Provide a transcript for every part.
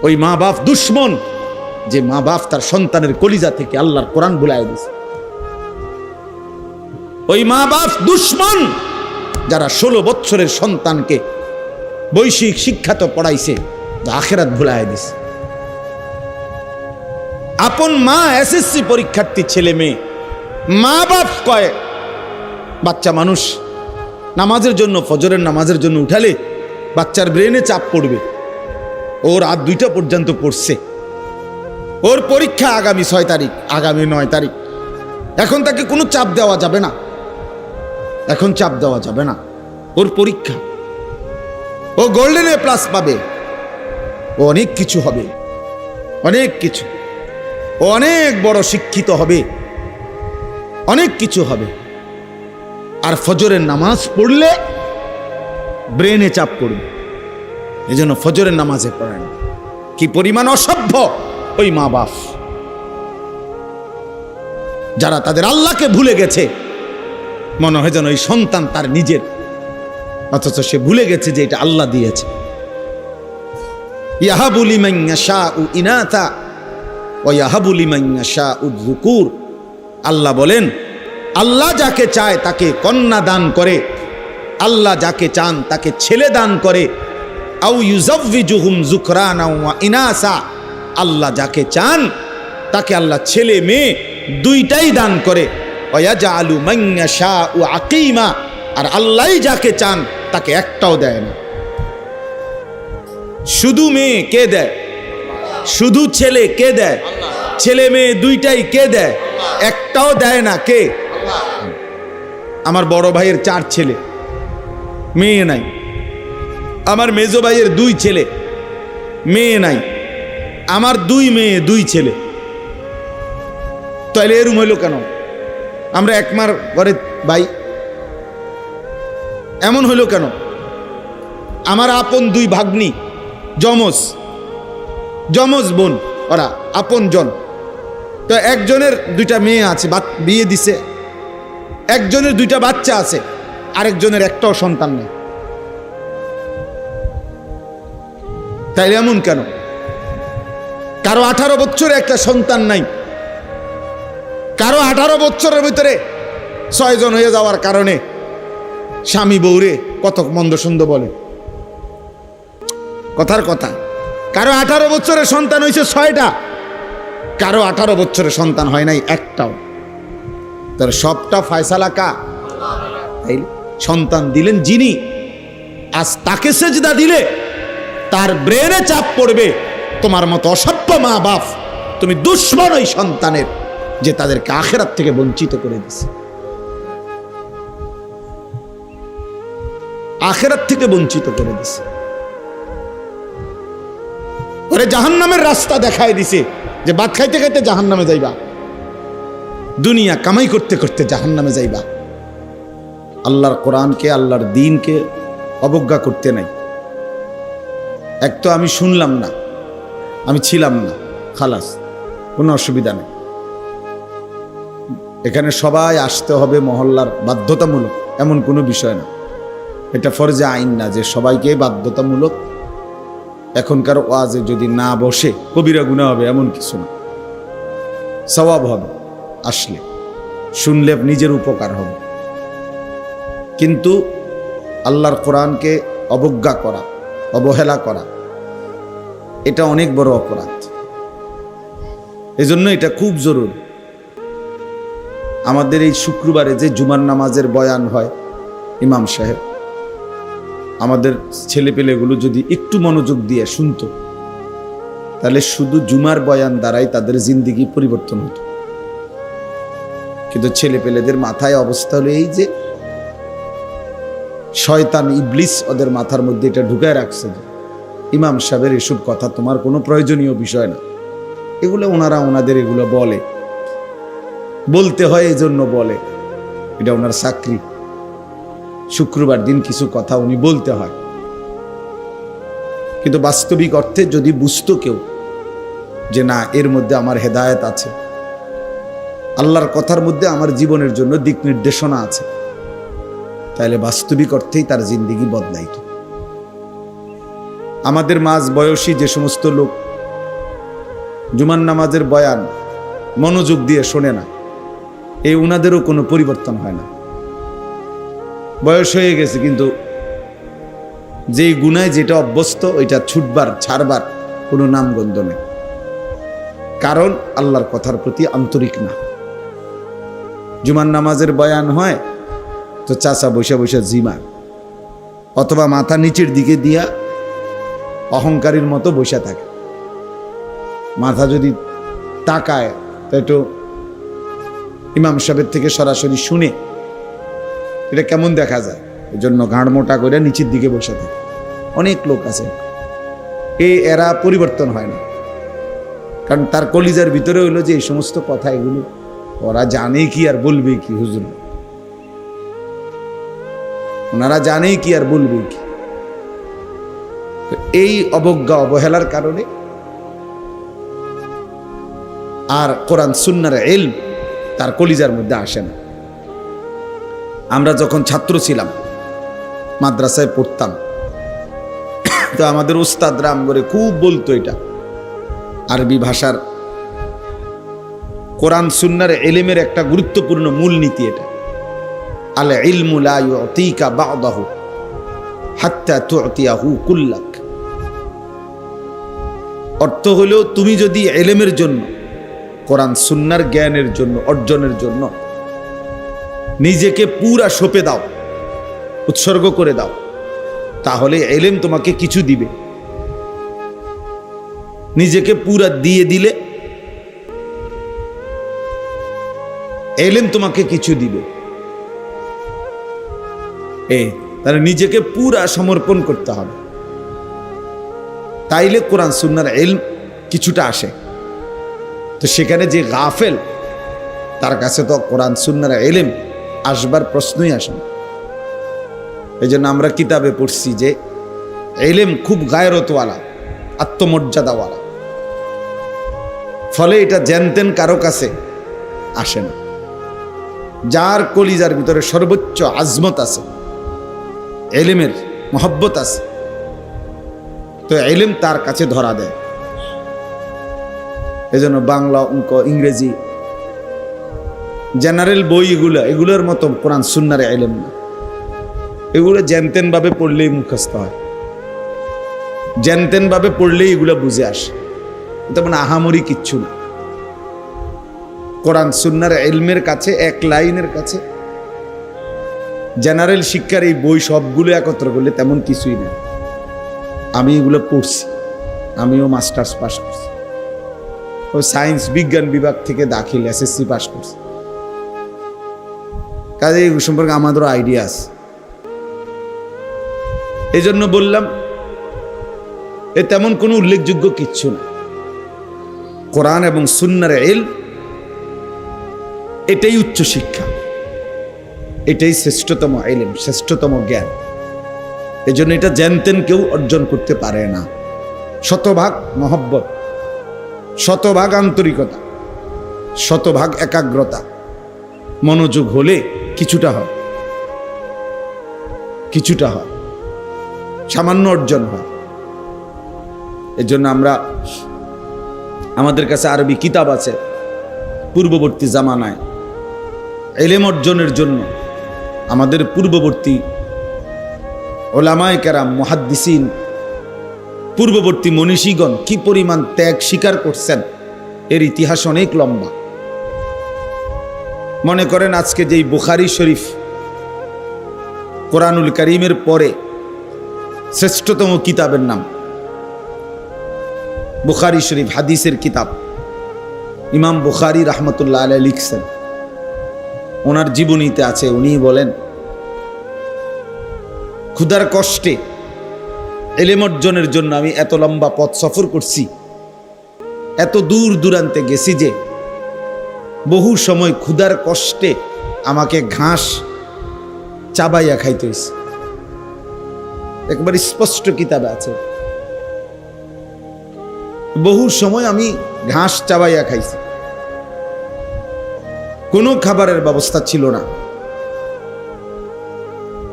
ওই মা বাপ দুশ্মন, যে মা বাপ তার সন্তানের কলিজা থেকে আল্লাহর কোরআন ভুলায় দিয়েছে। ওই মা বাপ দুশ্মন যারা 16 বছরের সন্তানকে বৈশ্বিক শিক্ষা তো পড়াইছে, আখিরাত ভুলায় দিছে। আপন মা এসএসসি পরীক্ষার্থী ছেলে মেয়ে, মা বাপ কয় বাচ্চা মানুষ নামাজের জন্য, ফজরের নামাজের জন্য উঠালে বাচ্চার ব্রেনে চাপ পড়বে। ওর রাত 2টা পর্যন্ত পড়ছে, ওর পরীক্ষা আগামী 6 তারিখ, আগামী 9 তারিখ। এখন তাকে কোনো চাপ দেওয়া যাবে না, এখন চাপ দেওয়া যাবে না। ওর পরীক্ষা, ও গোল্ডেন এ প্লাস পাবে, ও অনেক কিছু হবে, অনেক কিছু, ও অনেক বড় শিক্ষিত হবে, অনেক কিছু হবে। আর ফজরের নামাজ পড়লে ব্রেনে চাপ পড়বে, এই জন্য ফজরের নামাজে পড়ে না। কি পরিমাণ অসভ্য ওই মা বাপ, যারা তাদের আল্লাহকে ভুলে গেছে। মনে হয় যেন এই সন্তান তার নিজের, অথচ সে ভুলে গেছে যে এটা আল্লাহ দিয়েছে। ইয়াহাবু লিমান ইয়াশাউ ইনাথা ওয়া ইয়াহাবু লিমান ইয়াশাউ যুকুর। আল্লাহ বলেন, আল্লাহ যাকে চায় তাকে কন্যা দান করে, আল্লাহ যাকে চান তাকে ছেলে দান করে। আও ইউযাওয়িজুহুম যুকরানা ওয়া ইনাসা। আল্লাহ যাকে চান তাকে আল্লাহ ছেলে মেয়ে দুইটাই দান করে। ওয়া ইয়াজআলু মান ইয়াশাউ আকীমা। আর আল্লাহই যাকে চান তাকে একটাও দেয় না। শুধু মেয়ে কে দেয়? শুধু ছেলে কে দেয়? ছেলে মেয়ে দুইটাই কে দেয়? একটাও দেয় না। কে? আমার বড় ভাইয়ের 4 ছেলে, মেয়ে নাই। আমার মেজো ভাইয়ের 2 ছেলে, মেয়ে নাই। আমার 2 মেয়ে 2 ছেলে। তাহলে এরম হইল কেন? আমরা একমার ঘরে ভাই, এমন হইল কেন? আমার আপন 2 ভাগ্নি, যমজ বোন, ওরা আপন জন। তো একজনের 2টা মেয়ে আছে, বিয়ে দিছে। একজনের 2টা বাচ্চা আছে, আরেকজনের একটাও সন্তান নেই। তাইলে এমন কেন? কারো 18 বছরে একটা সন্তান নাই, কারো 18 বছরের ভিতরে 6 জন হয়ে যাওয়ার কারণে স্বামী বউরে কত মন্দ সুন্দর বলে। কথার কথা, কারো 18 বছরের সন্তান হয়েছে 6টা, কারো 18 বছরের সন্তান হয় নাই একটাও। তার সবটা ফয়সালা কা? সন্তান দিলেন যিনি, আজ তাকে সেজদা দিলে তার ব্রেনে চাপ পড়বে। তোমার মতো অসভ্য মা বাপ, তুমি দুশ্মন ওই সন্তানের, যে তাদেরকে আখিরাত থেকে বঞ্চিত করে দিছে, আখিরাত থেকে বঞ্চিত করে দিছে। ওরে জাহান্নামের রাস্তা দেখায় দিছে, যে ভাত খাইতে খাইতে জাহান্নামে যাইবা, দুনিয়া কামাই করতে করতে জাহান্নামে যাইবা। আল্লাহর কোরআনকে, আল্লাহর দ্বীনকে অবজ্ঞা করতে নাই। এক তো আমি শুনলাম না, আমি ছিলাম না, খালাস, কোনো অসুবিধা নেই। এখানে সবাই আসতে হবে মহল্লার, বাধ্যতামূলক এমন কোনো বিষয় না। এটা ফরজে আইন না যে সবাইকে বাধ্যতামূলক। এখনকার ওয়াজে যদি না বসে কবিরা গুনাহ হবে এমন কিছু না, সওয়াব হবে। আসলে শুনলে নিজের উপকার হবে। কিন্তু আল্লাহর কোরআনকে অবজ্ঞা করা, অবহেলা করা, এটা অনেক বড় অপরাধ। এজন্য এটা খুব জরুরি। আমাদের এই শুক্রবারে যে জুমার নামাজের বয়ান হয়, ইমাম সাহেব আমাদের ছেলেপেলেগুলো যদি একটু মনোযোগ দিয়ে শুনতো, তাহলে শুধু জুমার বয়ান দ্বারাই তাদের জিন্দেগি পরিবর্তন হতো। কিন্তু ছেলেপেলেদের মাথায় অবস্থা হলো এই যে শয়তান ইবলিস ওদের মাথার মধ্যে এটা ঢুকায় রাখছে, ইমাম সাহেবের এসব কথা তোমার কোনো প্রয়োজনীয় বিষয় না। এগুলো ওনারা ওনাদের এগুলো বলে, বলতে হয়, এই জন্য বলে, এটা ওনার চাকরি। শুক্রবার দিন কিছু কথা উনি বলতে হয়। কিন্তু বাস্তবিক অর্থে যদি বুঝতো কেউ যে না, এর মধ্যে আমার হেদায়েত আছে, আল্লাহর কথার মধ্যে আমার জীবনের জন্য দিক নির্দেশনা আছে, তাহলে বাস্তবিক অর্থেই তার জিন্দেগি বদলাইত। আমাদের মাঝ বয়সী যে সমস্ত লোক জুমার নামাজের বয়ান মনোযোগ দিয়ে শোনে না, এই উনাদেরও কোনো পরিবর্তন হয় না। বয়স হয়ে গেছে, কিন্তু যেই গুনায় যেটা অভ্যস্ত ওইটা ছুটবার ছাড়বার কোনো নামগন্ধ নেই, কারণ আল্লাহর কথার প্রতি আন্তরিক না। জুমার নামাজের বয়ান হয় তো চাচা বসে বসে জিমা, অথবা মাথা নিচের দিকে দিয়া অহংকারীর মতো বসে থাকে। মাথা যদি তাকায় তো একটু ইমাম সাহেবের থেকে সরাসরি শুনে এটা কেমন দেখা যায়, এই জন্য ঘাড় মোটা করে নিচের দিকে বসে থাকে। অনেক লোক আছে, এই এরা পরিবর্তন হয় না, কারণ তার কলিজার ভিতরে হইলো যে এই সমস্ত কথা এগুলো ওরা জানে কি আর বলবে কি, হুজুর ওনারা জানেই কি আর বলবে কি। এই অবজ্ঞা অবহেলার কারণে আর কোরআন সুন্নাহর ইলম তার কলিজার মধ্যে আসে না। আমরা যখন ছাত্র ছিলাম, মাদ্রাসায় পড়তাম, তো আমাদের উস্তাদরা আমগরে খুব বলতো, এটা আরবি ভাষার কোরআন সুন্নাহর ইলমের একটা গুরুত্বপূর্ণ মূলনীতি। এটা আল ইলমু লা ইউতিকা বা'দাহু হাত্তা তু'তিয়াহু কুল্লাক। অর্থ হলো, তুমি যদি ইলমের জন্য, কোরআন সুন্নাহর জ্ঞানের জন্য, অর্জনের জন্য নিজেকে পুরা সঁপে দাও, উৎসর্গ করে দাও, তাহলে ইলম তোমাকে কিছু দিবে। নিজেকে পুরা দিয়ে দিলে ইলম তোমাকে কিছু দিবে। তাহলে নিজেকে পুরা সমর্পণ করতে হবে, তাইলে কোরআন সুন্নাহর ইলম কিছুটা আসে। তো সেখানে যে গাফেল, তার কাছে তো কোরআন সুন্নাহর ইলম আসবার প্রশ্নই আসে না। এই জন্য আমরা কিতাবে পড়ছি যে ইলম খুব গায়রতওয়ালা, আত্মমর্যাদাওয়ালা, ফলে এটা জানতেন কারো কাছে আসে না। যার কলিজার ভিতরে সর্বোচ্চ আজমত আছে, ইলমের মহব্বত আছে, তো ইলম তার কাছে ধরা দেয়। এজন্য বাংলা, অঙ্ক, ইংরেজি জেনারেল বই এগুলোর মতো কোরআন সুন্নাহর ইলম না। এগুলো জানতেন ভাবে পড়লেই মুখস্থ হয়, জানতেন ভাবে পড়লেই এগুলো বুঝে আসে। এটা মানে আহামরি কিচ্ছু না। কোরআন সুন্নাহর ইলমের কাছে, এক লাইনের কাছে জেনারেল শিক্ষার এই বই সবগুলো একত্র করলে তেমন কিছুই না। আমি এগুলো পড়ছি, আমিও মাস্টার্স পাস করছি, ও সায়েন্স বিজ্ঞান বিভাগ থেকে দাখিল এসএসসি পাস করছি, কাজে এই সম্পর্কে আমাদেরও আইডিয়া আছে। এই জন্য বললাম, এ তেমন কোনো উল্লেখযোগ্য কিচ্ছু না। কোরআন এবং সুন্নাহর ইলম এটাই উচ্চ শিক্ষা, এটাই শ্রেষ্ঠতম ইলম, শ্রেষ্ঠতম জ্ঞান। এই জন্য এটা জানতেন কেউ অর্জন করতে পারে না। শতভাগ মহব্বত, শতভাগ আন্তরিকতা, শতভাগ একাগ্রতা, মনোযোগ হলে কিছুটা হয়, কিছুটা হয়, সামান্য অর্জন হয়। এর জন্য আমাদের কাছে আরবি কিতাব আছে। পূর্ববর্তী জামানায় ইলম অর্জনের জন্য আমাদের পূর্ববর্তী ওলামায়ে কেরাম, মুহাদ্দিসিন, পূর্ববর্তী মনীষীগণ কি পরিমাণ ত্যাগ স্বীকার করছেন, এর ইতিহাস অনেক লম্বা। মনে করেন আজকে যেই বুখারী শরীফ কোরআনুল কারীমের পরে শ্রেষ্ঠতম কিতাবের নাম বুখারী শরীফ, হাদিসের কিতাব। ইমাম বুখারী রাহমাতুল্লাহ আলাইহি লিখছেন, ওনার জীবনীতে আছে, উনি বলেন, ক্ষুধার কষ্টে ইলম অর্জনের জন্য আমি এত লম্বা পথ সফর করছি, এত দূর দূরান্তে গেছি যে বহু সময় ক্ষুধার কষ্টে আমাকে ঘাস চাবাইয়া খাইতে হয়েছে। একবার স্পষ্ট কিতাবে আছে, বহু সময় আমি ঘাস চাবাইয়া খাইছি, কোনো খাবারের ব্যবস্থা ছিল না।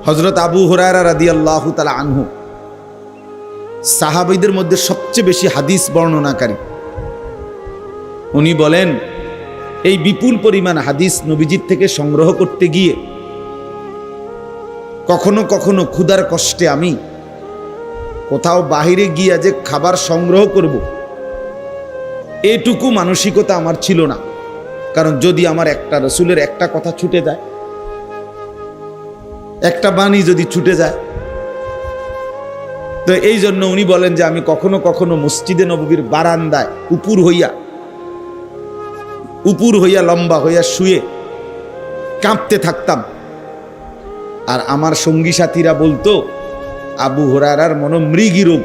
হযরত আবু হুরায়রা রাদিয়াল্লাহু তাআলা আনহু সাহাবীদের মধ্যে সবচেয়ে বেশি হাদিস বর্ণনাকারী। উনি বলেন, এই বিপুল পরিমাণ হাদিস নবীজির থেকে সংগ্রহ করতে গিয়ে কখনো কখনো ক্ষুধার কষ্টে আমি কোথাও বাহিরে গিয়া যে খাবার সংগ্রহ করব, এটুকু মানসিকতা আমার ছিল না। কারণ যদি আমার একটা রসুলের একটা কথা ছুটে যায়, একটা বাণী যদি ছুটে যায়, তো এই জন্য উনি বলেন যে আমি কখনো কখনো মসজিদে নববীর বারান্দায় উপুর হইয়া লম্বা হইয়া শুয়ে কাঁপতে থাকতাম। আর আমার সঙ্গী সাথীরা বলতো, আবু হুরায়রার মৃগী রোগ,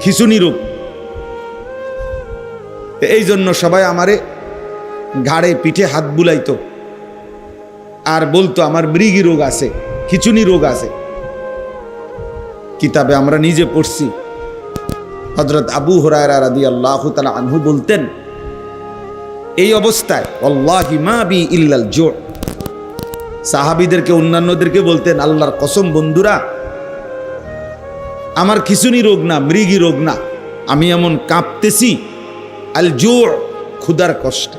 খিঁচুনি রোগ। এই জন্য সবাই আমারে ঘাড়ে পিঠে হাত বুলাইতো আর বলতো আমার মৃগী রোগ আছে, খিঁচুনি রোগ আছে। কিতাবে আমরা নিজে পড়ছি, হযরত আবু হুরায়রা রাদিয়াল্লাহু তাআলা আনহু বলতেন, এই অবস্থায় ওয়াল্লাহি মা বি ইল্লাল জু', সাহাবীদেরকে অন্যান্যদেরকে বলতেন, আল্লাহর কসম বন্ধুরা, আমার খিঁচুনি রোগ না, মৃগী রোগ না, আমি এমন কাঁপতেছি আল জু', ক্ষুধার কষ্টে,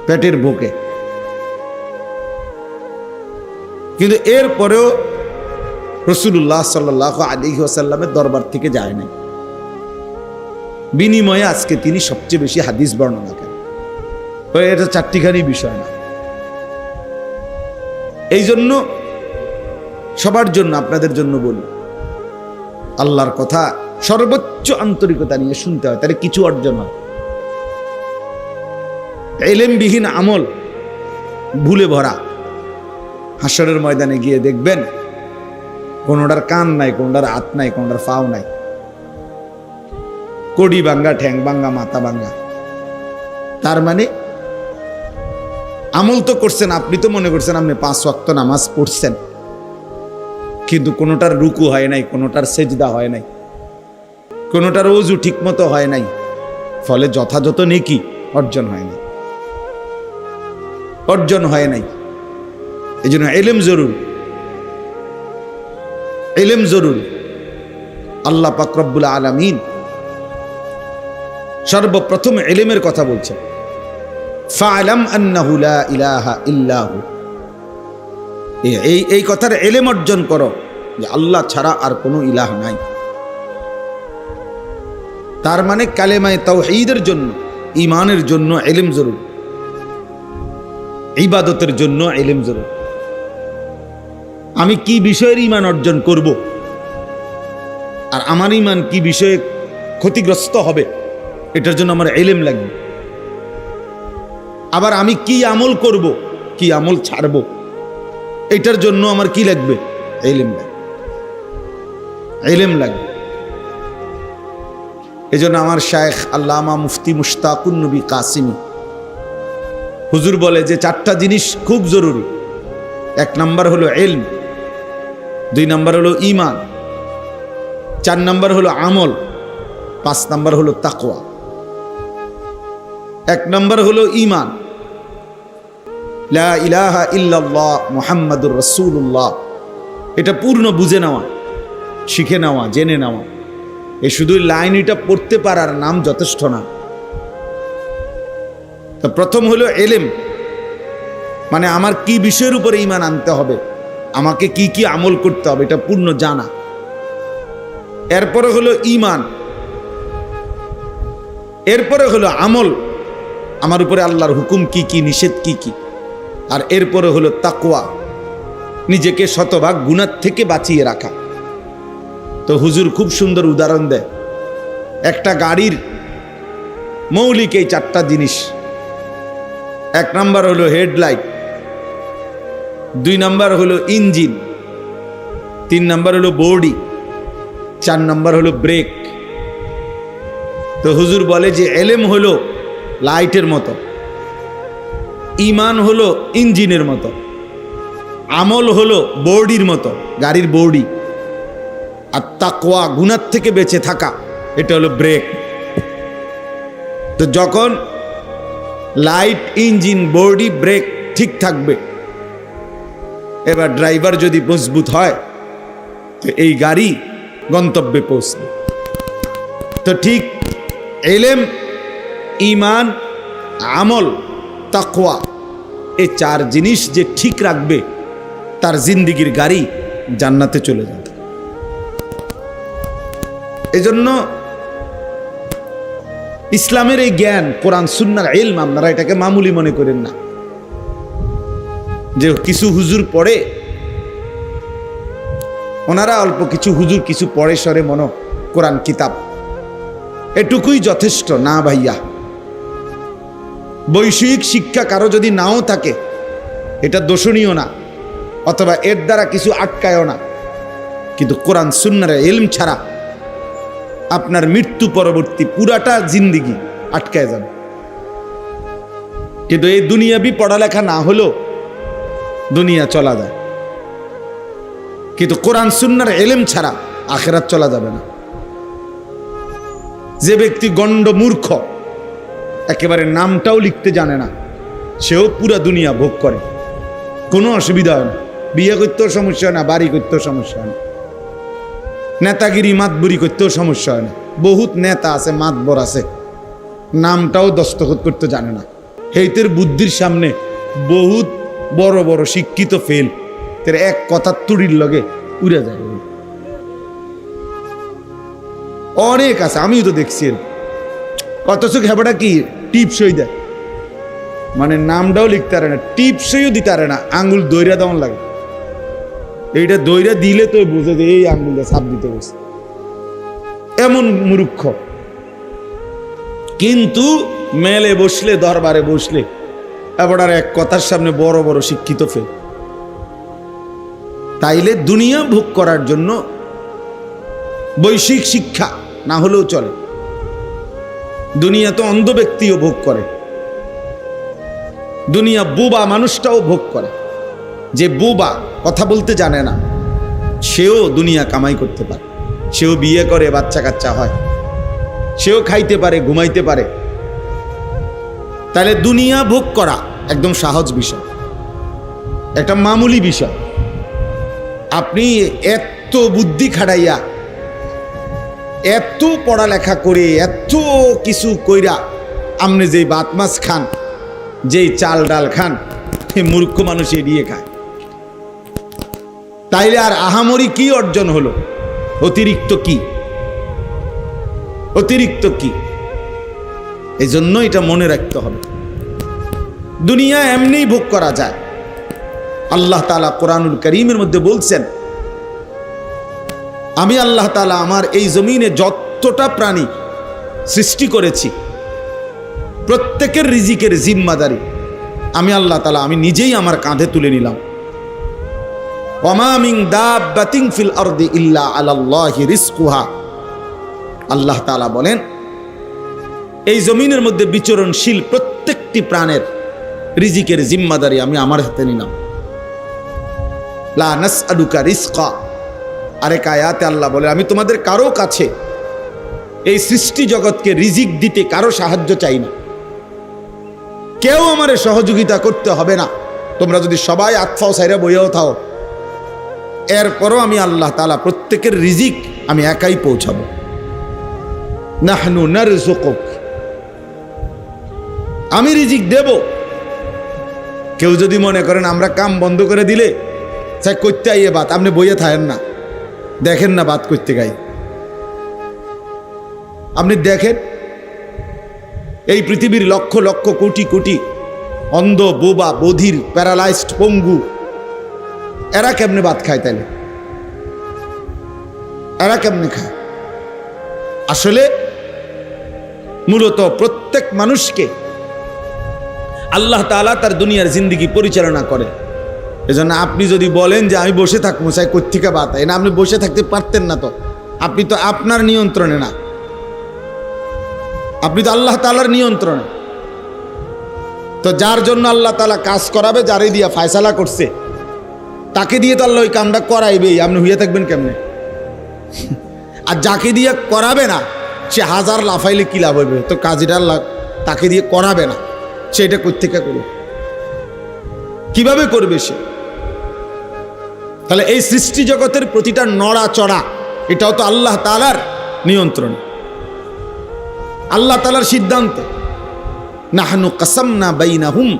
পেটের ভোকে। কিন্তু এরপরেও রাসূলুল্লাহ সাল্লাল্লাহু আলাইহি ওয়াসাল্লামের দরবার থেকে যায় নাই। বিনিময়ে আজকে তিনি সবচেয়ে বেশি হাদিস বর্ণনা করেন। এটা চারটিখানি বিষয় না। এই জন্য সবার জন্য, আপনাদের জন্য বলি, আল্লাহর কথা সর্বোচ্চ আন্তরিকতা নিয়ে শুনতে হয়, তাহলে কিছু অর্জন হয়। ইলমবিহীন আমল ভুলে ভরা। হাসরের ময়দানে গিয়ে দেখবেন কোনোটার কান নাই, কোনোটার হাত নাই, কোনোটার পাও নাই, কড়ি ভাঙ্গা, ঠ্যাং ভাঙ্গা, মাথা ভাঙ্গা। তার মানে আমল তো করছেন, আপনি তো মনে করছেন আপনি 5 ওয়াক্ত নামাজ পড়ছেন, কিন্তু কোনোটার রুকু হয় নাই, কোনোটার সেজদা হয় নাই, কোনোটার ওযু ঠিক মতো হয় নাই, ফলে যথাযথ নেকি অর্জন হয় নাই, অর্জন হয় নাই। এই জন্য ইলম জরুরি, ইলম জরুরি। আল্লাহ পাক রব্বুল আলামিন সর্বপ্রথম ইলমের কথা বলছেন, ফা'লাম আন্নাহু লা ইলাহা ইল্লাহু, এই কথার ইলম অর্জন করো যে আল্লাহ ছাড়া আর কোনো ইলাহ নাই। তার মানে কালেমায়ে তাওহীদের জন্য, ঈমানের জন্য ইলম জরুরি, ইবাদতের জন্য ইলম জরুরি। আমি কি বিষয়ের ঈমান অর্জন করব, আর আমার ঈমান কি বিষয়ে ক্ষতিগ্রস্ত হবে, এটার জন্য আমার ইলম লাগবে। আবার আমি কি আমল করব, কি আমল ছাড়ব, এটার জন্য আমার কি লাগবে, ইলম লাগবে, ইলম লাগবে। এজন্য আমার শায়েখ আল্লামা মুফতি মুশতাকুন নবী কাসিমি হুজুর বলে যে 4টা জিনিস খুব জরুরি। 1 নাম্বার হলো ইলম, 2 নাম্বার হলো ঈমান, 4 নাম্বার হলো আমল, 5 নাম্বার হলো তাকওয়া। 1 নাম্বার হলো ঈমান, লা ইলাহা ইল্লাল্লাহ মুহাম্মাদুর রাসূলুল্লাহ, এটা পূর্ণ বুঝে নেওয়া, শিখে নেওয়া, জেনে নেওয়া। এই শুধু লাইন এটা পড়তে পারার নাম যথেষ্ট না। তো প্রথম হলো ইলম, মানে আমার কি বিষয়ের উপরে ঈমান আনতে হবে, আমাকে কি কি আমল করতে হবে, এটা পূর্ণ জানা। এরপরে হলো ঈমান, এরপরে হলো আমল, আমার উপরে আল্লাহর হুকুম কি কি, নিষেধ কি কি। আর এরপরে হলো তাকওয়া, নিজেকে শতভাগ গুনাহ থেকে বাঁচিয়ে রাখা। তো হুজুর খুব সুন্দর উদাহরণ দেয়, একটা গাড়ির মৌলিক এই 4টা জিনিস। 1 নাম্বার হলো হেডলাইট, 2 নাম্বার হলো ইঞ্জিন, 3 নাম্বার হলো বডি, 4 নাম্বার হলো ব্রেক। তো হুজুর বলে যে ইলম হলো লাইটের মতো, ঈমান হলো ইঞ্জিনের মতো, আমল হলো বডির মতো, গাড়ির বডি, আর তাকওয়া গুনাহ থেকে বেঁচে থাকা, এটা হলো ব্রেক। তো যখন লাইট, ইঞ্জিন, বডি, ব্রেক ঠিক থাকবে, এবার ড্রাইভার যদি মজবুত হয়, তো এই গাড়ি গন্তব্যে পৌঁছবে। তো ঠিক ইলম, ঈমান, আমল, তাকওয়া, এই চার জিনিস যে ঠিক রাখবে তার জিন্দিগির গাড়ি জান্নাতে চলে যাবে। এজন্য ইসলামের এই জ্ঞান, কোরআন সুন্নাহর ইলম, আপনারা এটাকে মামুলি মনে করেন না যে কিছু হুজুর পড়ে, ওনারা অল্প কিছু হুজুর কিছু পড়ে সরে মনো কোরআন কিতাব, এটুকুই যথেষ্ট না ভাইয়া। বৈষয়িক শিক্ষা কারো যদি নাও থাকে এটা দোষণীয় না, অথবা এর দ্বারা কিছু আটকায়ও না, কিন্তু কোরআন সুন্নাহর ইলম ছাড়া আপনার মৃত্যু পরবর্তী পুরাটা জিন্দিগি আটকায় যাবে। কিন্তু এই দুনিয়াবি পড়ালেখা না হলেও দুনিয়া চলা যায়, কিন্তু কোরআন সুন্নাহর ইলম ছাড়া আখিরাত চলা যাবে না। যে ব্যক্তি গণ্ড মূর্খ, একেবারে নামটাও লিখতে জানে না, সেও পুরা দুনিয়া ভোগ করে, কোনো অসুবিধা হয় না। বিয়ে করতেও সমস্যা হয় না, বাড়ি করতেও সমস্যা হয় না, নেতাগিরি মাতবরি করতেও সমস্যা হয় না। বহুত নেতা আছে, মাতবর আছে, নামটাও দস্তখত করতে জানে না। হেইতের বুদ্ধির সামনে বহুত বড় বড় শিক্ষিত ফেল, তের এক কথা তুড়ির লগে উড়ে যায়। অনেক আছে, আমিও তো দেখছি। অথচ হেবাটা কি টিপসই দেয়, মানে নামটাও লিখতে পারে না, টিপসইও দিতে পারে না, আঙ্গুল দইরা দেওয়ান লাগে। এইটা দইরা দিলে তো বুঝে যে এই আঙ্গুলটা ছাপ দিতে বসে, এমন মূর্খ। কিন্তু মেলে বসলে, দরবারে বসলে এবার এক কথার সামনে বড় বড় শিক্ষিত ফেল। তাইলে দুনিয়া ভোগ করার জন্য বৈশ্বিক শিক্ষা না হলেও চলে। দুনিয়া তো অন্ধ ব্যক্তিও ভোগ করে, দুনিয়া বোবা মানুষটাও ভোগ করে। যে বোবা, কথা বলতে জানে না, সেও দুনিয়া কামাই করতে পারে, সেও বিয়ে করে, বাচ্চা কাচ্চা হয়, সেও খাইতে পারে, ঘুমাইতে পারে। তাহলে দুনিয়া ভোগ করা একদম সহজ বিষয়, একটা মামুলি বিষয়। আপনি এত বুদ্ধি খাটাইয়া, এত পড়ালেখা করে, এত কিছু কইরা আপনি যেই ভাত মাছ খান, যেই চাল ডাল খান, এই মূর্খ মানুষ এড়িয়ে খায়। তাইলে আর আহামরি কি অর্জন হলো? অতিরিক্ত কি? অতিরিক্ত কি? এই জন্য এটা মনে রাখতে হবে, দুনিয়া এমনিই ভোগ করা যায়। আল্লাহ তাআলা কোরআনুল কারীমের মধ্যে বলছেন, আমি আল্লাহ তাআলা আমার এই জমিনে যতটা প্রাণী সৃষ্টি করেছি প্রত্যেকের রিজিকের জিম্মাদারি আমি আল্লাহ তাআলা আমি নিজেই আমার কাঁধে তুলে নিলাম। ওয়ামা মিন দাব্বাতিন ফিল আরদি ইল্লা আলাল্লাহি রিজকুহা। আল্লাহ তাআলা বলেন, এই জমিনের মধ্যে বিচরণশীল প্রত্যেকটি প্রাণের রিজিকের জিম্মাদারি আমি আমার হাতে নিলাম। লা নাসআলুকা রিজকা। আরেক আয়াতে আল্লাহ বলে, আমি তোমাদের কারো কাছে এই সৃষ্টি জগৎকে রিজিক দিতে কারো সাহায্য চাই না, কেউ আমারে সহযোগিতা করতে হবে না। তোমরা যদি সবাই আতফাও সাইরা বইয়াও থাও, এরপরও আমি আল্লাহ তাআলা প্রত্যেকের রিজিক আমি একাই পৌঁছাবো। নাহনু নারযুকুক, আমি রিজিক দেব। কেউ যদি মনে করেন আমরা কাম বন্ধ করে দিলে চাই করতে আইয়ে বাত, আপনি বইয়ে থাকেন না, দেখেন না বাত করতে গাই। আপনি দেখেন এই পৃথিবীর লক্ষ লক্ষ কোটি কোটি অন্ধ, বোবা, বধির, প্যারালাইজড, পঙ্গু, এরা কেমনে ভাত খায়? তাইলে এরা কেমনে খায়? আসলে মূলত প্রত্যেক মানুষকে আল্লাহ তাআলা তার দুনিয়ার জিন্দিগি পরিচালনা করে। এজন্য আপনি যদি বলেন যে আমি বসে থাকবো, চাই কোত্থেকে বাত হয় না, আপনি বসে থাকতে পারতেন না। তো আপনি তো আপনার নিয়ন্ত্রণে না, আপনি তো আল্লাহ তাআলার নিয়ন্ত্রণে। তো যার জন্য আল্লাহ তাআলা কাজ করাবে, যারে দিয়া ফায়সালা করছে, তাকে দিয়ে তো আল্লাহ ওই কামটা করাইবেই। আপনি হইয়া থাকবেন কেমনে? আর যাকে দিয়ে করাবে না, সে হাজার লাফাইলে কি লাভ হইবে? তো কাজীটা তাকে দিয়ে করাবে না, সে এটা কোত্থেকে করবে? কিভাবে করবে সে? তাহলে এই সৃষ্টি জগতের প্রতিটা নড়া চড়া এটাও তো আল্লাহ তাআলার নিয়ন্ত্রণ, আল্লাহ তাআলার সিদ্ধান্ত। নাহনু কাসামনা বাইনাহুম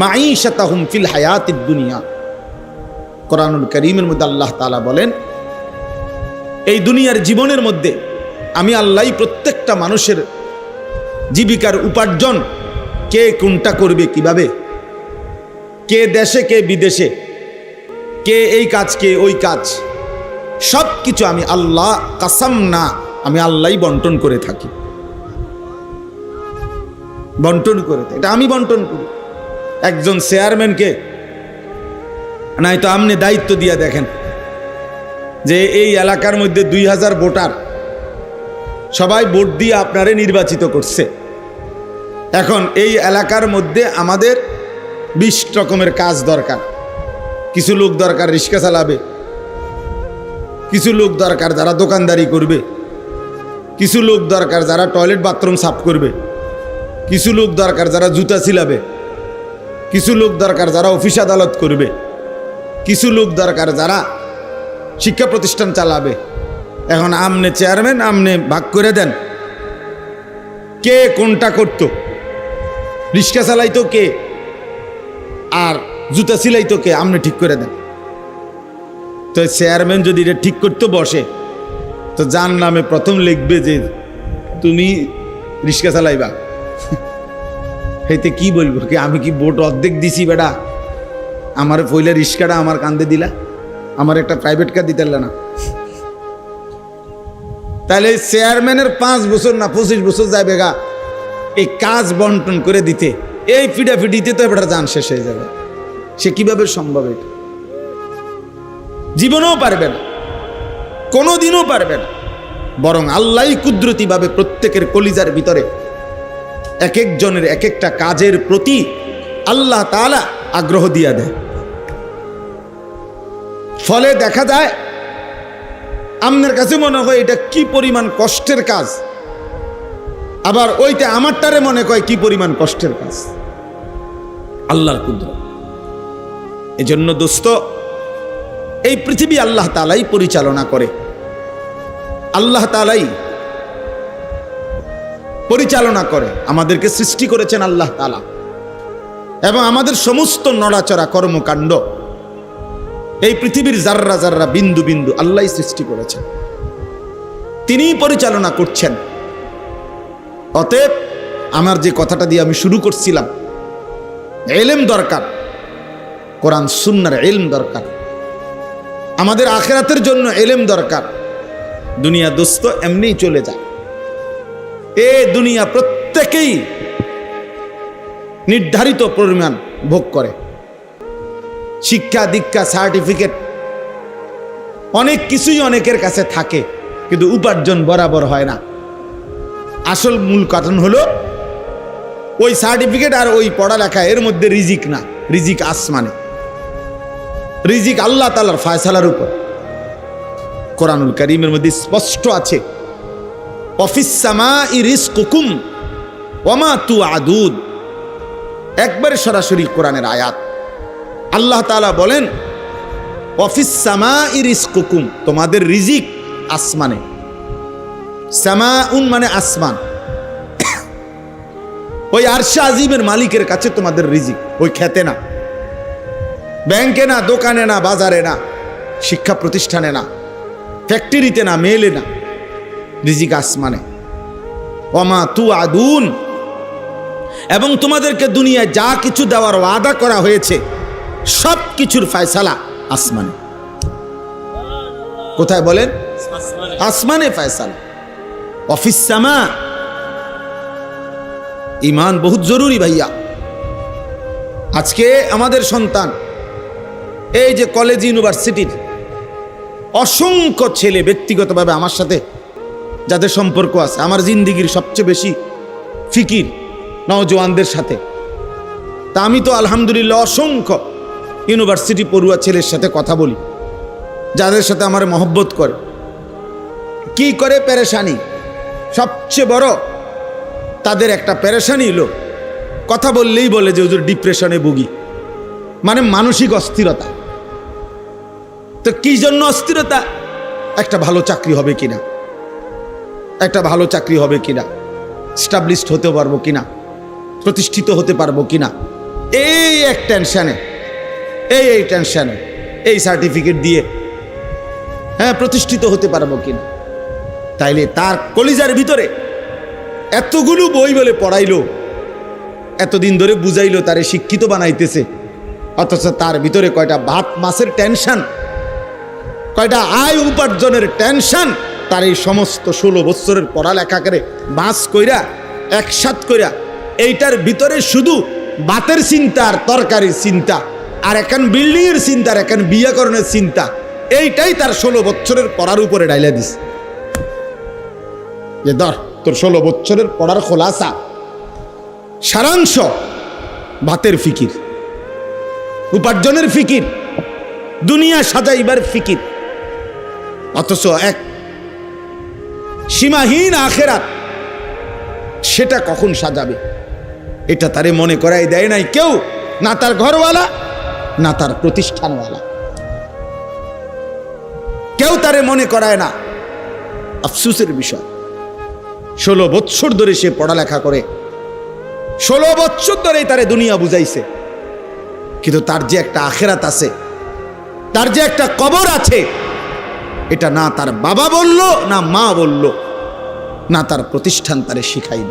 মাঈশাতাহুম ফিল হায়াতিদ দুনিয়া। কোরআনুল কারীমের মধ্যে আল্লাহ তাআলা বলেন, এই দুনিয়ার জীবনের মধ্যে আমি আল্লাহই প্রত্যেকটা মানুষের জীবিকার উপার্জন কে কোনটা করবে, কিভাবে, কে দেশে কে বিদেশে, কে এই কাজ কে ওই কাজ, সব কিছু আমি আল্লাহ কাসাম না, আমি আল্লাহই বন্টন করে থাকি, বন্টন করে থাকি। এটা আমি বন্টন করি। একজন চেয়ারম্যানকে নাই তো আপনি দায়িত্ব দিয়ে দেখেন যে এই এলাকার মধ্যে 2000 ভোটার, সবাই ভোট দিয়ে আপনারে নির্বাচিত করছে। এখন এই এলাকার মধ্যে আমাদের 20 রকমের কাজ দরকার। কিছু লোক দরকার রিক্সা চালাবে, কিছু লোক দরকার যারা দোকানদারি করবে, কিছু লোক দরকার যারা টয়লেট বাথরুম সাফ করবে, কিছু লোক দরকার যারা জুতা সিলাবে, কিছু লোক দরকার যারা অফিস আদালত করবে, কিছু লোক দরকার যারা শিক্ষা প্রতিষ্ঠান চালাবে। এখন আমনে চেয়ারম্যান, আমনে ভাগ করে দেন কে কোনটা করত। রিক্সা চালাইতো কে আর জুতা সিলাইতো কে, আমনে ঠিক করে দেন। তো চেয়ারম্যান যদি এটা ঠিক করতে বসে তো যার নামে প্রথম লিখবে যে তুমি রিক্সা চালাইবা। হেতে কি বলবো, কি আমি কি ভোট অর্ধেক দিছি বেটা, আমার পয়লা রিক্সাটা আমার কান্দে দিলা, আমার একটা প্রাইভেট কার দিতে না। তাহলে চেয়ারম্যানের 5 বছর না 25 বছর যাবে গা এই কাজ বন্টন করে দিতে, এই ফিডাফিডিতে তো এবার যান শেষ হয়ে যাবে। সে কিভাবে সম্ভব? এটা জীবনেও পারবে না, কোনোদিনও পারবে না। বরং আল্লাহই কুদরতিভাবে প্রত্যেকের কলিজার ভিতরে এক একজনের এক একটা কাজের প্রতি আল্লাহ তাআলা আগ্রহ দিয়া দেয়। ফলে দেখা যায় আপনার কাছে মনে হয় এটা কি পরিমাণ কষ্টের কাজ, আবার ওইটা আমারটারে মনে হয় কি পরিমাণ কষ্টের কাজ। আল্লাহর কুদরত। এজন্য দোস্ত, এই পৃথিবী আল্লাহ তাআলাই পরিচালনা করে, আল্লাহ তাআলাই পরিচালনা করে। আমাদেরকে সৃষ্টি করেছেন আল্লাহ তাআলা, এবং আমাদের সমস্ত নড়াচড়া কর্মকাণ্ড এই পৃথিবীর জাররা জাররা বিন্দু বিন্দু আল্লাহই সৃষ্টি করেছেন, তিনিই পরিচালনা করছেন। অতএব আমার যে কথাটা দিয়ে আমি শুরু করছিলাম, ইলম দরকার, কোরআন সুন্নাহর ইলম দরকার, আমাদের আখিরাতের জন্য ইলম দরকার। দুনিয়া দোস্ত এমনিই চলে যায়। এ দুনিয়া প্রত্যেকেই নির্ধারিত পরিমাণ ভোগ করে। শিক্ষা দীক্ষা সার্টিফিকেট অনেক কিছুই অনেকের কাছে থাকে, কিন্তু উপার্জন বরাবর হয় না। আসল মূল কারণ হলো ওই সার্টিফিকেট আর ওই পড়ালেখা, এর মধ্যে রিজিক না, রিজিক আসমানে, রিজিক আল্লাহ তাআলার ফয়সালার উপর। কোরআনুল কারীমের মধ্যে স্পষ্ট আছে, ওয়াফিস সামাই রিজকুকুম ওয়া মা তুআদুন। একবারে সরাসরি কোরআনের আয়াত। আল্লাহ তাআলা বলেন ওয়াফিস সামাই রিজকুকুম, তোমাদের রিজিক আসমানে। সামাউন মানে আসমান, ওই আরশে আজিমের মালিকের কাছে তোমাদের রিজিক। ওই খেতে না, ব্যাংকে না, দোকানে না, বাজারে না, শিক্ষা প্রতিষ্ঠানে না, ফ্যাক্টরিতে না, মেলে না, রিজিক আসমানে। ওয়া মা তুআদুন, এবং তোমাদেরকে দুনিয়ায় যা কিছু দেওয়ার ওয়াদা করা হয়েছে সব কিছুর ফয়সালা আসমানে। কোথায় বলেন? আসমানে ফয়সালা। অফিস সামা। ঈমান বহুত জরুরি ভাইয়া। আজকে আমাদের সন্তান এই যে কলেজ ইউনিভার্সিটির অসংখ্য ছেলে, ব্যক্তিগতভাবে আমার সাথে যাদের সম্পর্ক আছে, আমার জিন্দিগির সবচেয়ে বেশি ফিকির নওজোয়ানদের সাথে। তা আমি তো আলহামদুলিল্লাহ অসংখ্য ইউনিভার্সিটি পড়ুয়া ছেলের সাথে কথা বলি, যাদের সাথে আমার মহব্বত করে। কি করে পেরেশানি, সবচেয়ে বড় তাদের একটা পেরেশানি হলো কথা বললেই বলে যে হুজুর ডিপ্রেশনে ভুগি, মানে মানসিক অস্থিরতা। তো কি জন্য অস্থিরতা? একটা ভালো চাকরি হবে কিনা, একটা ভালো চাকরি হবে কিনা, স্টাবলিশড হতে পারবো কিনা, প্রতিষ্ঠিত হতে পারবো কিনা, এই এক টেনশনে, এই টেনশনে, এই সার্টিফিকেট দিয়ে প্রতিষ্ঠিত হতে পারবো কিনা। তাইলে তার কলিজার ভিতরে এতগুলো বই বলে পড়াইলো, এতদিন ধরে বুঝাইলো, তারে শিক্ষিত বানাইতেছে, অথচ তার ভিতরে কয়টা ভাত মাছের টেনশন, কয়টা আয় উপার্জনের টেনশন। তার এই সমস্ত 16 বছরের পড়ালেখা করে বাস কইরা একসাথ কইরা এইটার ভিতরে শুধু ভাতের চিন্তা আর তরকারির চিন্তা, আর এখন বিল্ডিং এর চিন্তা, আর এখন বিয়াকরণের চিন্তা, এইটাই তার 16 বছরের পড়ার উপরে ডাইলা দিস। যে ধর তোর 16 বছরের পড়ার খোলাসা, সারাংশ ভাতের ফিকির, উপার্জনের ফিকির, দুনিয়া সাজাইবার ফিকির, অথচ এক সীমাহীন আখেরাত, সেটা কখন সাজাবে এটা তারে মনে করাই দেয় নাই কেউ, না তার ঘরওয়ালা না তার প্রতিষ্ঠানওয়ালা, কেউ তারে মনে করায় না। আফসোসের বিষয়, 16 বছর ধরে সে পড়ালেখা করে, 16 বছর ধরেই তারে দুনিয়া বুঝাইছে, কিন্তু তার যে একটা আখেরাত আছে, তার যে একটা কবর আছে, এটা না তার বাবা বলল, না মা বলল, না তার প্রতিষ্ঠান তারে শিখাইল।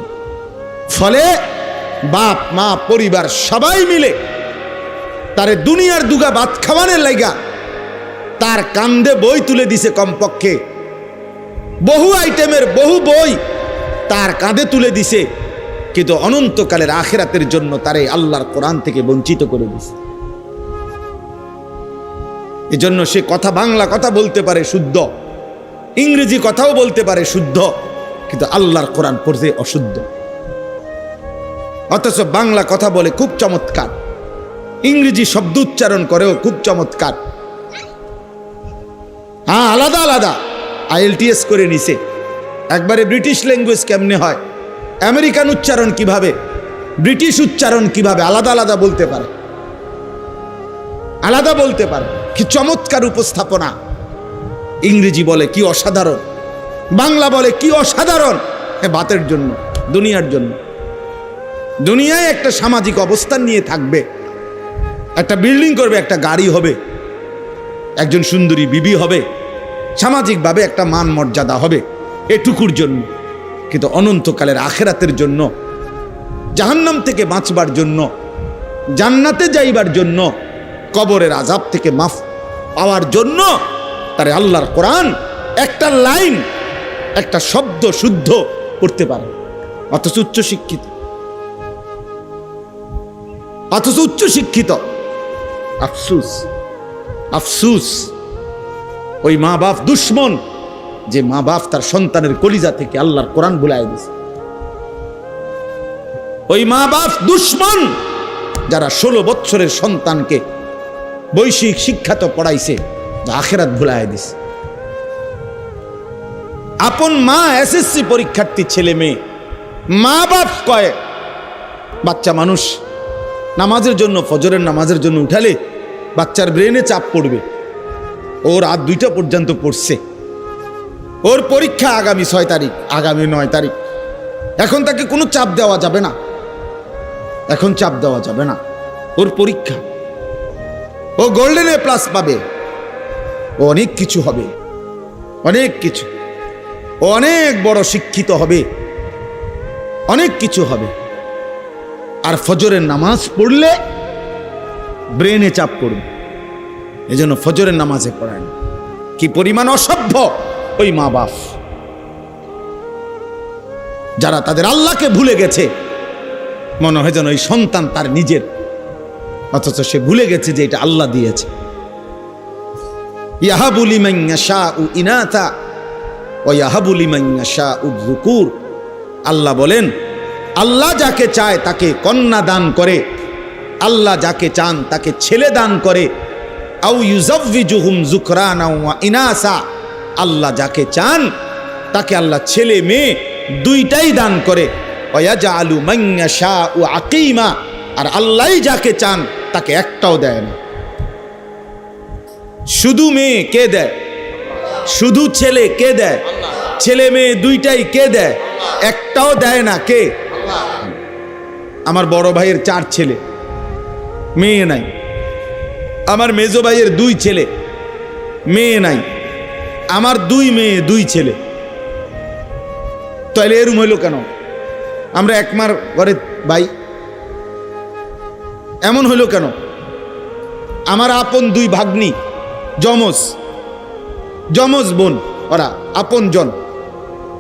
ফলে বাপ মা পরিবার সবাই মিলে তারে দুনিয়ার দুগা ভাত খাওয়ানোর লাইগা তার কান্দে বই তুলে দিছে, কমপক্ষে বহু আইটেমের বহু বই তার কাঁধে তুলে দিছে, কিন্তু অনন্তকালের আখেরাতের জন্য তারে আল্লাহর কোরআন থেকে বঞ্চিত করে দিছে। এজন্য সে কথা, বাংলা কথা বলতে পারে শুদ্ধ, ইংরেজি কথাও বলতে পারে শুদ্ধ, কিন্তু আল্লাহর কোরআন পড়তে অশুদ্ধ। অথচ বাংলা কথা বলে খুব চমৎকার, ইংরেজি শব্দ উচ্চারণ করেও খুব চমৎকার। হ্যাঁ, আলাদা আলাদা IELTS করে নিছে, একবারে ব্রিটিশ ল্যাঙ্গুয়েজ কেমনে হয়, আমেরিকান উচ্চারণ কিভাবে, ব্রিটিশ উচ্চারণ কিভাবে, আলাদা আলাদা বলতে পারে, আলাদা বলতে পারে। কি চমৎকার উপস্থাপনা! ইংরেজি বলে কি অসাধারণ, বাংলা বলে কি অসাধারণ। ভাতের জন্য, দুনিয়ার জন্য, দুনিয়ায় একটা সামাজিক অবস্থান নিয়ে থাকবে, একটা বিল্ডিং করবে, একটা গাড়ি হবে, একজন সুন্দরী বিবি হবে, সামাজিকভাবে একটা মান মর্যাদা হবে, এটুকুর জন্য। কিন্তু অনন্তকালের আখেরাতের জন্য, জাহান্নাম থেকে বাঁচবার জন্য, জান্নাতে যাইবার জন্য, কবরের আযাব থেকে মাফ পাওয়ার জন্য তারে আল্লাহর কোরআন একটা লাইন, একটা শব্দ শুদ্ধ করতে পারে। অথচ উচ্চ শিক্ষিত, অথচ উচ্চ শিক্ষিত। আফসুস, আফসুস, ওই মা বাপ দুশ্মন, যে মা বাপ তার সন্তানের কলিজা থেকে আল্লাহর কোরআন ভুলায় দিয়েছে। ওই মা বাপ দুশ্মন যারা 16 বছরের সন্তানকে বৈশ্বিক শিক্ষা তো পড়াইছে, আখেরাত ভুলায় দিছে। আপন মা SSC পরীক্ষার্থী ছেলে মেয়ে, মা বাপ কয় বাচ্চা মানুষ নামাজের জন্য, ফজরের নামাজের জন্য উঠালে বাচ্চার ব্রেনে চাপ পড়বে, ওর রাত 2টা পর্যন্ত পড়ছে, ওর পরীক্ষা আগামী 6 তারিখ, আগামী 9 তারিখ, এখন তাকে কোনো চাপ দেওয়া যাবে না, এখন চাপ দেওয়া যাবে না, ওর পরীক্ষা, ও গোল্ডেন A+ পাবে, ও অনেক কিছু হবে, অনেক কিছু, ও অনেক বড় শিক্ষিত হবে, অনেক কিছু হবে। আর ফজরের নামাজ পড়লে ব্রেনে চাপ পড়বে, এজন্য ফজরের নামাজে পড়ায় না। কি পরিমাণ অসভ্য ওই মা বাপ, যারা তাদের আল্লাহকে ভুলে গেছে, মনে হয় যেন ওই সন্তান তার নিজের, অথচ সে ভুলে গেছে যে এটা আল্লাহ দিয়েছে। ইয়াহাবু লিমান ইয়াশাউ ইনাথা ওয়া ইয়াহাবু লিমান ইয়াশাউ যুকুর। আল্লাহ বলেন, আল্লাহ যাকে চায় তাকে কন্যা দান করে, আল্লাহ যাকে চান তাকে ছেলে দান করে। আউ ইউযাওয়িজুহুম যুকরানা ওয়া ইনাসা, আল্লাহ যাকে চান তাকে আল্লাহ ছেলে মেয়ে দুইটাই দান করে। ওয়া ইয়াজআলু মান ইয়াশাউ আকীমা, আর আল্লাহই যাকে চান তাকে একটাও দেয় না। শুধু মেয়ে কে দেয়? শুধু ছেলে কে দেয়? ছেলে মেয়ে দুইটাই কে দেয়? একটাও দেয় না কে? আমার বড় ভাইয়ের 4 ছেলে, মেয়ে নাই। আমার মেজো ভাইয়ের 2 ছেলে, মেয়ে নাই। আমার 2 মেয়ে 2 ছেলে। তাহলে এরম হইল কেন? আমরা একমার ঘরে ভাই, এমন হইল কেন? আমার আপন 2 ভাগ্নি, যমজ বোন, ওরা আপন জন।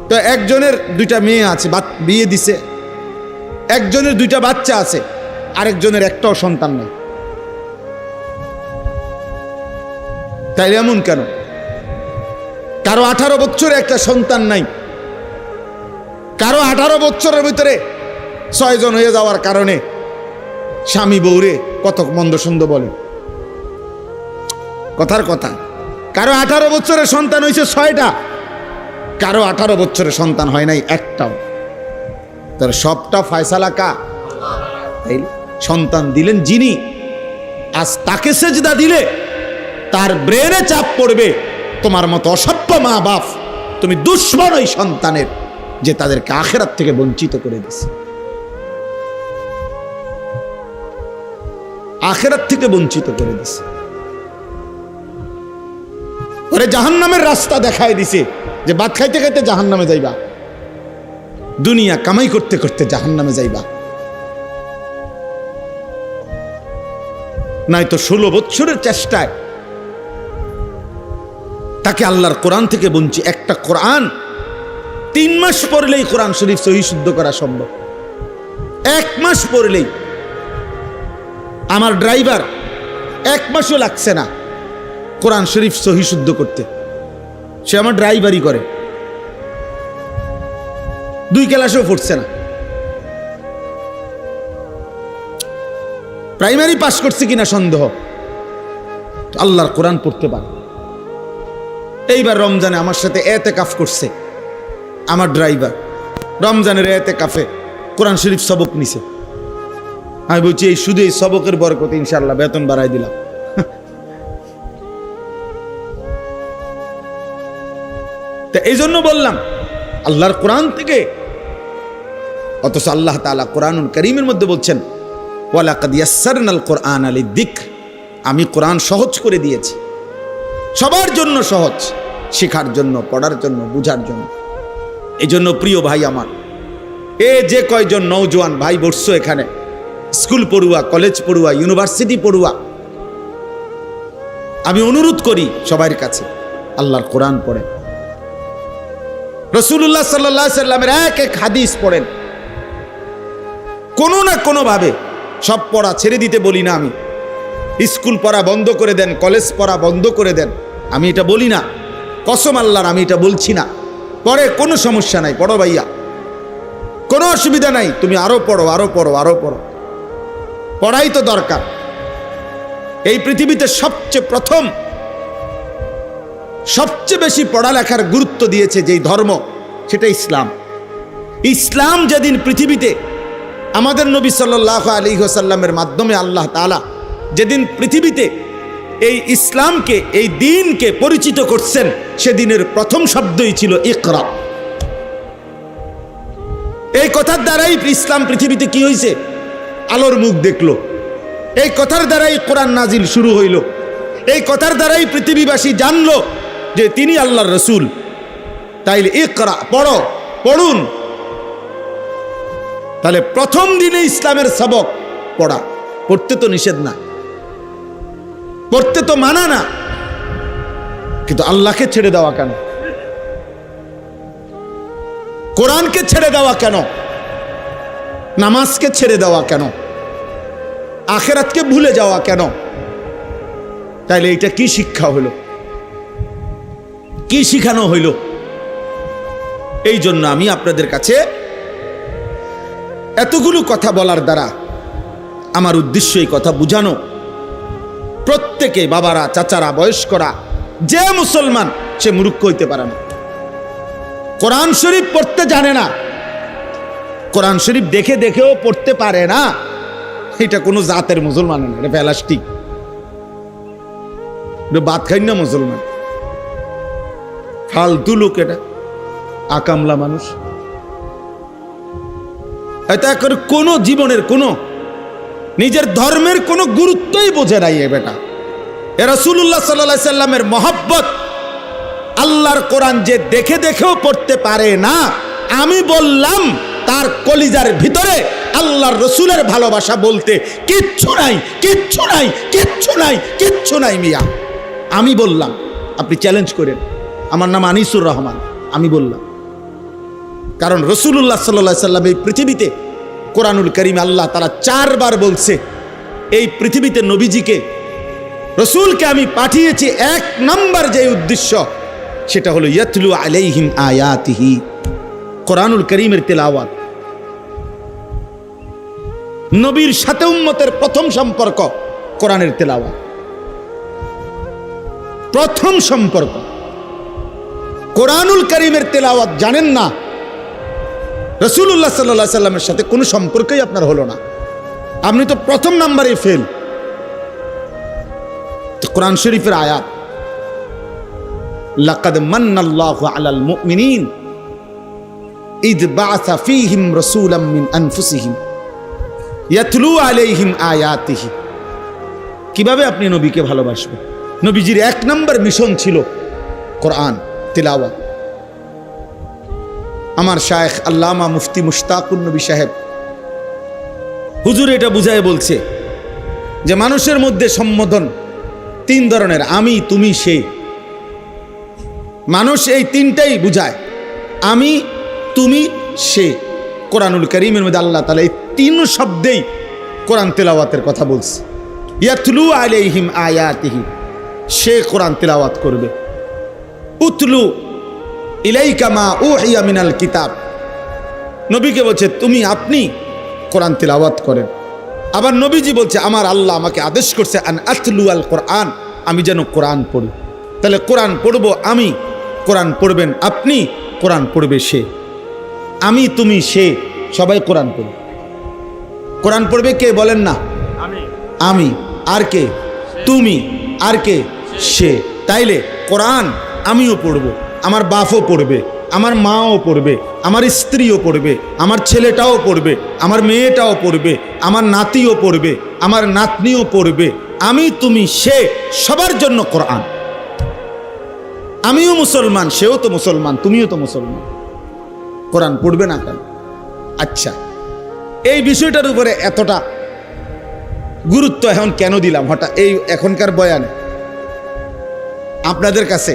তো একজনের 2টা মেয়ে আছে, বিয়ে দিছে। একজনের 2টা বাচ্চা আছে, আরেকজনের একটাও সন্তান নেই। তাইলে এমন কেন? কারো 18 বছরে একটা সন্তান নাই, কারো 18 বছরের ভিতরে 6 জন হয়ে যাওয়ার কারণে স্বামী বউরে কত মন্দ সন্দ বলে। কথার কথা, কারো 18 বছরের সন্তান হয়েছে 6টা, কারো 18 বছরের সন্তান হয় নাই একটাও। তার সবটা ফয়সালা কা? সন্তান দিলেন যিনি, আজ তাকে সেজদা দিলে তার ব্রেনে চাপ পড়বে। তোমার মতো অসভ্য মা বাপ, তুমি দুশ্মন ওই সন্তানের, যে তাদেরকে আখিরাত থেকে বঞ্চিত করে দিছে। আখিরাত থেকে বঞ্চিত করে দিছে। ওরে জাহান্নামের রাস্তা দেখায় দিছে, যে ভাত খাইতে খাইতে জাহান্নামে যাইবা, দুনিয়া কামাই করতে করতে জাহান্নামে যাইবা। নাই তো 16 বছরের চেষ্টায় তাকে আল্লাহর কোরআন থেকে বঞ্চিত। একটা কোরআন 3 মাস পড়লেই কোরআন শরীফ সহি শুদ্ধ করা সম্ভব। 1 মাস পড়লেই। আমার ড্রাইভার 1 মাসও লাগছে না কোরআন শরীফ সহি শুদ্ধ করতে। সে আমার ড্রাইভারই করে, 2 ক্লাসেও পড়ছে না। প্রাইমারি পাস করছে কিনা সন্দেহ, আল্লাহর কোরআন পড়তে পারে। এইবার রমজানে আমার সাথে এতেকাফ করছে আমার ড্রাইভার। রমজানের এতেকাফে কোরআন শরীফ সবক নিছে। আমি বলছি এই শুধু এই সবকের বরকতে ইনশাআল্লাহ বেতন বাড়াই দিলাম। তা এই জন্য বললাম আল্লাহর কোরআন থেকে। অথচ আল্লাহ তাআলা কোরআনুল কারীমের মধ্যে বলছেন, ওয়ালাকাদ ইয়াসসারনাল কোরআনা লিযিকর, আমি কোরআন সহজ করে দিয়েছি, সবার জন্য সহজ, শেখার জন্য, পড়ার জন্য, বুঝার জন্য। এই জন্য প্রিয় ভাই আমার, যে কয়জন নওজোয়ান ভাই বসছো এখানে, স্কুল পড়ুয়া, কলেজ পড়ুয়া, ইউনিভার্সিটি পড়ুয়া, আমি অনুরোধ করি সবার কাছে, আল্লাহর কোরআন পড়েন। রাসূলুল্লাহ সাল্লাল্লাহু আলাইহি সাল্লামের এক হাদিস পড়েন। কোনো না কোনো ভাবে, সব পড়া ছেড়ে দিতে বলি না আমি। স্কুল পড়া বন্ধ করে দেন, কলেজ পড়া বন্ধ করে দেন, আমি এটা বলি না। কসম আল্লাহর, আমি এটা বলছি না। পড়ে কোনো সমস্যা নাই, পড়ো ভাইয়া, কোনো অসুবিধা নাই। তুমি আরো পড়ো, আরো পড়ো, আরো পড়ো, পড়াই তো দরকার। এই পৃথিবীতে সবচেয়ে প্রথম, সবচেয়ে বেশি পড়ালেখার গুরুত্ব দিয়েছে যেই ধর্ম, সেটা ইসলাম। ইসলাম যেদিন পৃথিবীতে আমাদের নবী সাল্লাল্লাহু আলাইহি ওয়াসাল্লামের মাধ্যমে আল্লাহ তাআলা যেদিন পৃথিবীতে এই ইসলামকে, এই দ্বীনকে পরিচিত করছেন, সেদিনের প্রথম শব্দই ছিল ইকরা। এই কথার দ্বারাই ইসলাম পৃথিবীতে কি হয়েছে? আলোর মুখ দেখলো। এই কথার দ্বারাই কোরআন নাজিল শুরু হইল। এই কথার দ্বারাই পৃথিবীবাসী জানলো যে তিনি আল্লাহর রসুল। তাইলে ইকরা, পড়ো, পড়ুন। তাহলে প্রথম দিনে ইসলামের সবক পড়া। পড়তে তো নিষেধ না, পড়তে তো মানা না, কিন্তু আল্লাহকে ছেড়ে দেওয়া কেন? কোরআনকে ছেড়ে দেওয়া কেন? নামাজকে ছেড়ে দেওয়া কেন? আখিরাতকে ভুলে যাওয়া কেন? তাইলে এটা কি শিক্ষা হলো? কি শিখানো হইল? এই জন্য আমি আপনাদের কাছে এতগুলো কথা বলার দ্বারা আমার উদ্দেশ্য এই কথা বুঝানো, প্রত্যেকে, বাবারা, চাচারা, বয়স্করা, যে মুসলমান সে মূর্খ হইতে পারে না। কোরআন শরীফ পড়তে জানে না, কোরআন শরীফ দেখে দেখেও পড়তে পারে না, এটা কোনো জাতের মুসলমান না, এটা প্লাস্টিক, এটা ভাত খাই না মুসলমান। ফালতু লোক, এটা আকামলা মানুষ। এটা করে কোনো জীবনের কোনো নিজের ধর্মের কোনো গুরুত্বই বোঝে নাই এ বেটা। এ রাসূলুল্লাহ সাল্লাল্লাহু আলাইহি সাল্লামের মহব্বত, আল্লাহর কোরআন যে দেখে দেখেও পড়তে পারে না, আমি বললাম তার কলিজার ভিতরে আল্লাহর রসুলের ভালোবাসা বলতে কিচ্ছু নাই, কিচ্ছু নাই, কিচ্ছু নাই, কিচ্ছু নাই মিয়া। আমি বললাম, আপনি চ্যালেঞ্জ করেন। আমার নাম আনিসুর রহমান, আমি বললাম। কারণ রাসূলুল্লাহ সাল্লাল্লাহু আলাইহি সাল্লাম এই পৃথিবীতে, কোরআনুল কারীমে আল্লাহ তাআলা 4 বার বলছে এই পৃথিবীতে নবীজিকে, রসুলকে আমি পাঠিয়েছি 1 নাম্বার যে উদ্দেশ্য, সেটা হলো ইয়াতলু আলাইহিম আয়াতিহি, কোরআনুল কারীমের তেলাওয়াত। নবীর সাথে উম্মতের প্রথম সম্পর্ক কোরআনের তেলাওয়াত, প্রথম সম্পর্ক কোরআনুল কারীমের তেলাওয়াত। জানেন না, রাসূলুল্লাহ সাল্লাল্লাহু আলাইহি সাল্লামের সাথে কোনো সম্পর্কই আপনার হলো না, আপনি তো প্রথম নাম্বারে ফেল। কোরআন শরীফের আয়াত, লাকাদ মান্নাল্লাহু আলাল মুমিনিন ইদ বাআসা ফীহিম রাসূলাম মিন আনফুসিহিম ইয়াতলু আলাইহিম আয়াতিহি। কিভাবে আপনি নবীকে ভালোবাসবেন? নবীজির 1 নম্বর মিশন ছিল কোরআন তিলাওয়াত। আমার শায়েখ আল্লামা মুফতি মুশতাকুন নবী সাহেব হুজুর এটা বুঝায় বলছে যে মানুষের মধ্যে সম্বোধন 3 ধরনের, আমি, তুমি, সে। মানুষ এই 3টাই বুঝায়, আমি, তুমি, সে। কোরআনুল কারীমের মধ্যে আল্লাহ তাআলা এই 3 শব্দেই কোরআন তেলাওয়াতের কথা বলছে। ইয়াতলু আলাইহিম আয়াতিহি, সে কোরআন তেলাওয়াত করবে। উতলু ইলাইকা মা উহিয়া মিনাল কিতাব, নবীকে বলছে তুমি, আপনি কোরআন তেলাওয়াত করেন। আবার নবীজি বলছে আমার আল্লাহ আমাকে আদেশ করছে আন আতলু আল কোরআন, আমি যেন কোরআন পড়ি। তাহলে কোরআন পড়বো আমি, কোরআন পড়বেন আপনি, কোরআন পড়বে সে। আমি, তুমি, সে, সবাই কোরআন পড়বে। কোরআন পড়বে কে বলেন না? আমি। আর কে? তুমি। আর কে? সে। তাইলে কোরআন আমিও পড়বো, আমার বাপও পড়বে, আমার মাও পড়বে, আমার স্ত্রীও পড়বে, আমার ছেলেটাও পড়বে, আমার মেয়েটাও পড়বে, আমার নাতিও পড়বে, আমার নাতনিও পড়বে। আমি, তুমি, সে, সবার জন্য কোরআন। আমিও মুসলমান, সেও তো মুসলমান, তুমিও তো মুসলমান, কোরআন পড়বে না কেন? আচ্ছা, এই বিষয়টার উপরে এতটা গুরুত্ব এখন কেন দিলাম হঠাৎ এই এখনকার বয়ানে? আপনাদের কাছে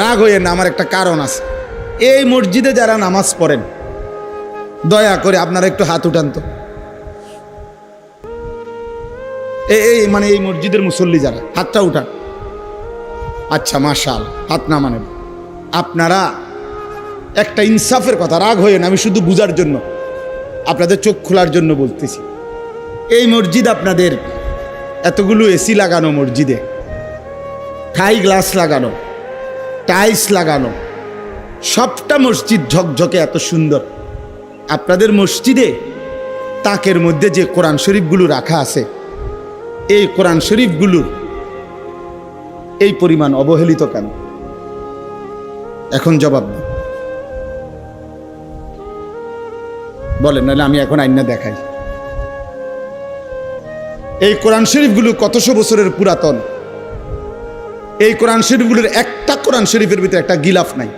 রাগ হইয়ে না, আমার একটা কারণ আছে। এই মসজিদে যারা নামাজ পড়েন, দয়া করে আপনারা একটু হাত উঠান তো। এই মানে এই মসজিদের মুসল্লি যারা, হাতটা উঠান। আচ্ছা, মাশাআল্লাহ, হাত না মানে আপনারা একটা ইনসাফের কথা, রাগ হয়ে না, আমি শুধু বুঝার জন্য, আপনাদের চোখ খোলার জন্য বলতেছি। এই মসজিদ আপনাদের এতগুলো এসি লাগানো, মসজিদে থাই গ্লাস লাগানো, টাইলস লাগানো, সবটা মসজিদ ঝকঝকে এত সুন্দর। আপনাদের মসজিদে তাকের মধ্যে যে কোরআন শরীফগুলো রাখা আছে, এই কোরআন শরীফগুলোর এই পরিমাণ অবহেলিত কেন? এখন জবাব দিন, বলেন, নাহলে আমি এখন আইনা দেখাই। এই কোরআন শরীফগুলো কতশো বছরের পুরাতন। এই কোরআন শরীফগুলোর একটা কোরআন শরীফের ভিতরে একটা গিলাফ নাই।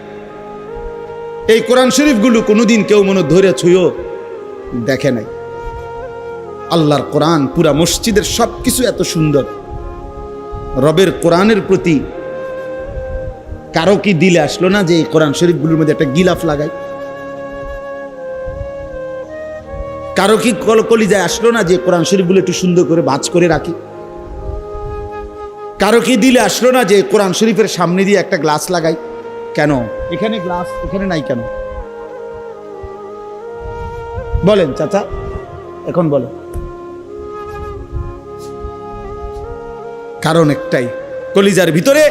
এই কোরআন শরীফগুলো কোনোদিন কেউ মনে ধরে ছুঁয়েও দেখে নাই। আল্লাহর কোরআন, পুরা মসজিদের সব কিছু এত সুন্দর। রবের কোরআনের প্রতি কারো কি দিলে আসলো না যে এই কোরআন শরীফগুলোর মধ্যে একটা গিলাফ লাগাই? কারো কি কলিজায় আসলো না যে কোরআন শরীফগুলো একটু সুন্দর করে ভাঁজ করে রাখি? কারো কি দিলে আসলো না যে কোরআন শরীফের সামনে দিয়ে একটা গ্লাস লাগাই? কেন এখানে গ্লাস, এখানে নাই কেন? বলেন চাচা, এখন বলেন। কারণ একটাই, কলিজার ভিতরে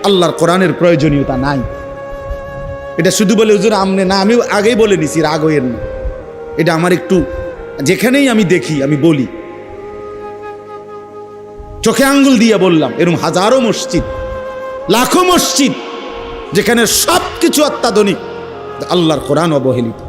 আল্লাহর কোরআনের প্রয়োজনীয়তা নাই। এটা শুধু বলে হুজুর আমনে না, আমি আগেই বলে নিছি, রাগ হইয়েন না। এটা আমার একটু, যেখানেই আমি দেখি আমি বলি, চোখে আঙ্গুল দিয়ে বললাম। এরকম হাজারো মসজিদ, লাখো মসজিদ যেখানে সব কিছু অত্যাধুনিক, আল্লাহর কোরআন অবহেলিত।